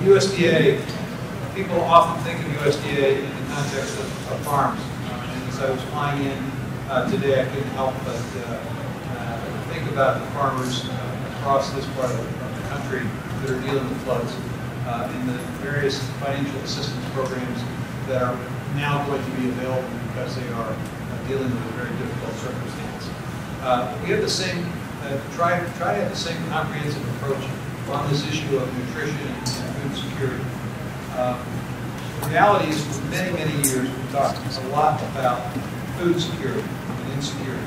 USDA, people often think of USDA in the context of farms. And as I was flying in today, I couldn't help but think about the farmers across this part of the country that are dealing with floods and the various financial assistance programs that are now going to be available because they are dealing with a very difficult circumstance. We have the same, try to have the same comprehensive approach on this issue of nutrition and food security. The reality is, for many, many years, we've talked a lot about food security and insecurity.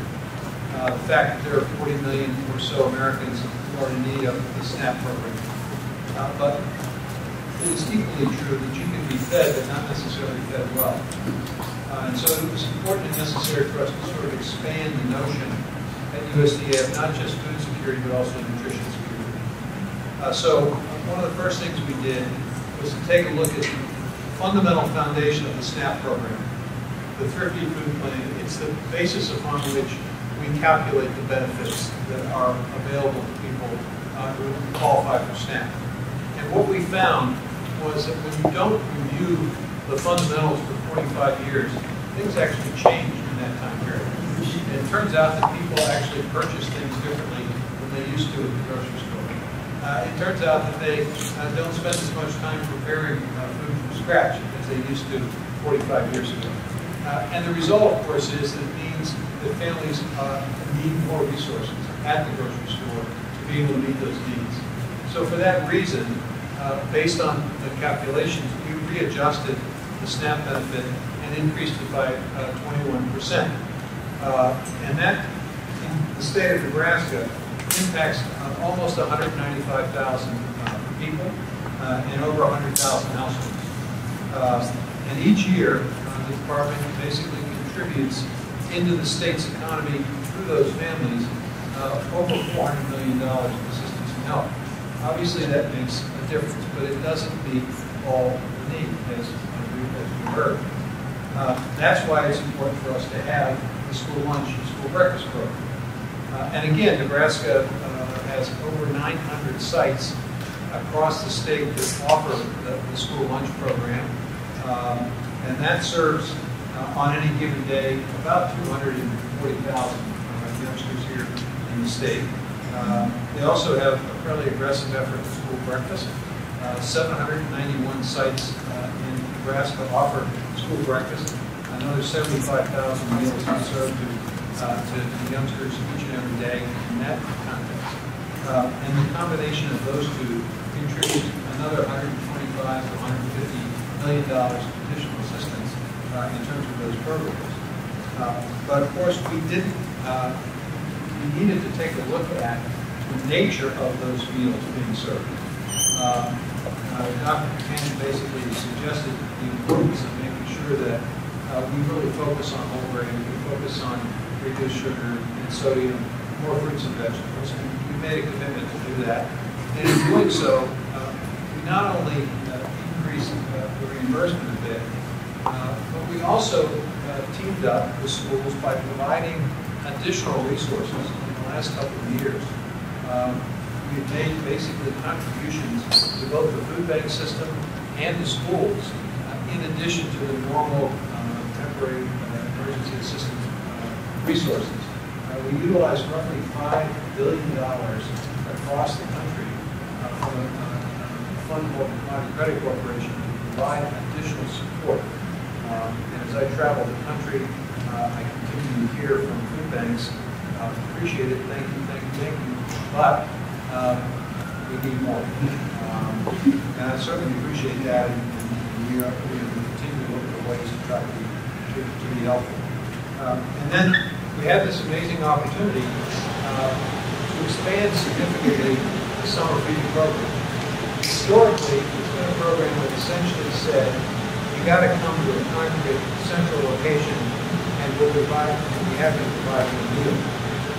The fact that there are 40 million or so Americans who are in need of the SNAP program. But it is equally true that you can be fed, but not necessarily fed well. And so it was important and necessary for us to sort of expand the notion at USDA of not just food security, but also nutrition security. So one of the first things we did was to take a look at the fundamental foundation of the SNAP program, the Thrifty Food Plan. It's the basis upon which we calculate the benefits that are available to people who qualify for SNAP. And what we found was that when you don't review the fundamentals for 45 years, things actually change in that time period. And it turns out that people actually purchase things differently than they used to at the grocery store. It turns out that they don't spend as much time preparing food from scratch as they used to 45 years ago. And the result, of course, is that it means that families need more resources at the grocery store to be able to meet those needs. So for that reason, based on the calculations, we readjusted the SNAP benefit and increased it by 21%. And that, in the state of Nebraska, impacts almost 195,000 people and over 100,000 households. And each year, the department basically contributes into the state's economy through those families over $400 million of assistance and help. Obviously, that makes a difference, but it doesn't meet all the need, as we heard. That's why it's important for us to have the school lunch and school breakfast program. And again, Nebraska has over 900 sites across the state that offer the school lunch program, and that serves on any given day about 240,000 youngsters here in the state. They also have a fairly aggressive effort at school breakfast. 791 sites in Nebraska offer school breakfast. Another 75,000 meals are served to youngsters each and every day in that context. And the combination of those two contributes another $125 to $150 million of additional assistance in terms of those programs. But of course, we needed to take a look at the nature of those meals being served. Dr. Buchanan basically suggested the importance of making sure that we really focus on whole grain, we focus on reduced sugar and sodium, more fruits and vegetables, and we made a commitment to do that. And in doing so, we not only increased the reimbursement a bit, but we also teamed up with schools by providing additional resources in the last couple of years. We've made basically contributions to both the food bank system and the schools, in addition to the normal temporary emergency assistance resources. We utilize roughly $5 billion across the country from a fund called the Commodity Credit Corporation to provide additional support. And as I travel the country, I continue to hear from food banks, appreciate it, thank you, thank you, thank you, but we need more. And I certainly appreciate that, and we continue to look for ways to try to be helpful. And then we had this amazing opportunity to expand significantly the summer feeding program. Historically, it's been a program that essentially said, you got to come to a congregate central location and we'll be happy to provide you a meal.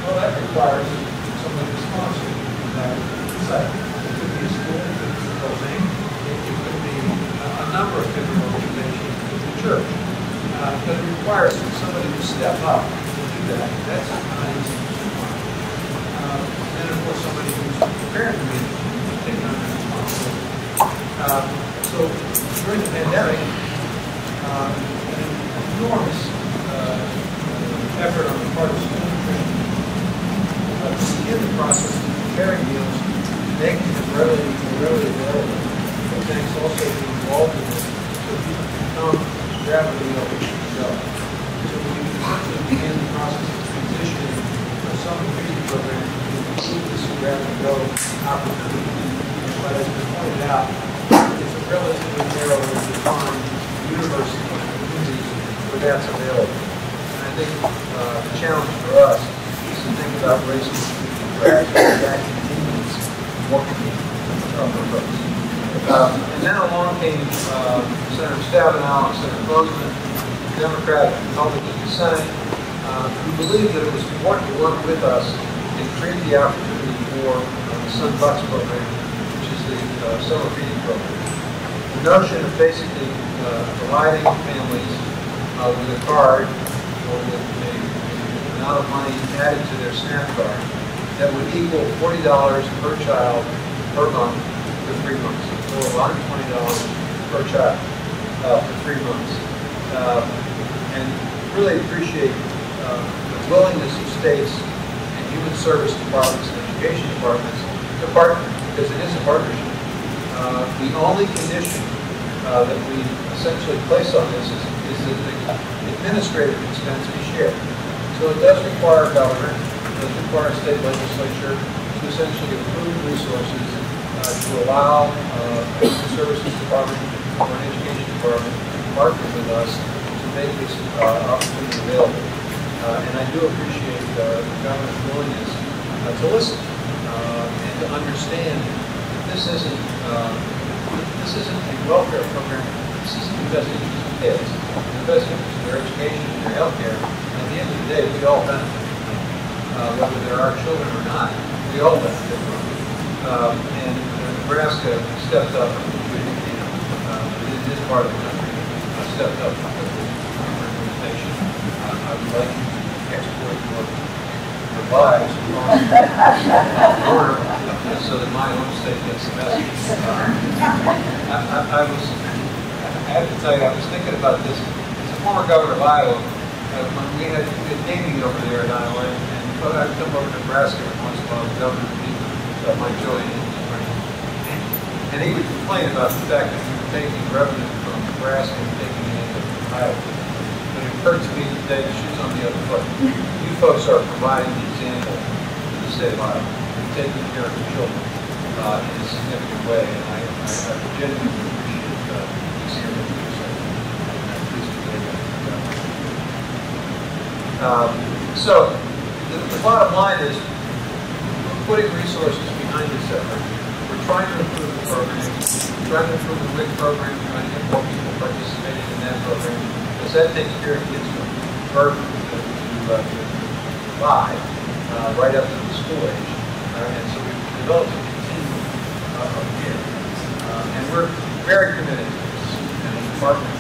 Well, that requires someone to sponsor that site. It could be a school, it could be a building, it could be a number of different organizations, it could be a church. But it requires somebody to step up to do that. That's not easy to do. And of course, somebody who's prepared to take on that responsibility. So during the pandemic, an enormous effort on the part of school nutrition to begin the process of preparing meals, making them readily available. And thanks also to involved in this, so people can come, grab a meal, and go. So we essentially began the process of transitioning from summer feeding program to include this grab and go opportunity. But as was pointed out, it's a relatively narrowly defined universe of opportunities where that's available. And I think the challenge for us is to think about ways to grab that convenience more convenient for folks. And then along came Senator Stabenow and Senator Bozeman, Democrat and Republican in the Senate, who believed that it was important to work with us and create the opportunity for the Sun Bucks program, which is the summer feeding program. The notion of basically providing families with a card or with an amount of money added to their SNAP card that would equal $40 per child per month for 3 months, or $120 per child for 3 months. And really appreciate the willingness of states and human service departments and education departments to partner, because it is a partnership. The only condition that we essentially place on this is that the administrative expense be shared. So it does require government, it does require a state legislature to essentially approve resources to allow the services department or an education department to partner with us to make this opportunity available. And I do appreciate the government's willingness to listen and to understand that this isn't a welfare program. This isn't the best interest of kids. The best interest of their education and their health care. And at the end of the day, we all benefit from it. Whether there are children or not, we all benefit from it. And Nebraska stepped up, in this part of the country, stepped up with implementation. I would like you to export your lives across the border so that my own state gets the message. I have to tell you, I was thinking about this. As a former governor of Iowa, when we had gaming over there in Iowa, and I'd come over to Nebraska once in a while, the governor would meet with Mike Joey, and he would complain about the fact that we were taking revenue from Nebraska and taking it into Iowa. But it occurred to me today, the shoe's on the other foot. You folks are providing the example to the state of Iowa. You're taking care of the children in a significant way, and I genuinely appreciate the example that you're setting. And I'm pleased to do that. So, the bottom line is, we're putting resources behind this effort. We're trying to improve the program. We're trying to improve the WIC program. We're trying to get more people participating in that program, because that takes care of kids from birth to five, right up to the school age. And so we've developed a continuum of here. And we're very committed to this. And the department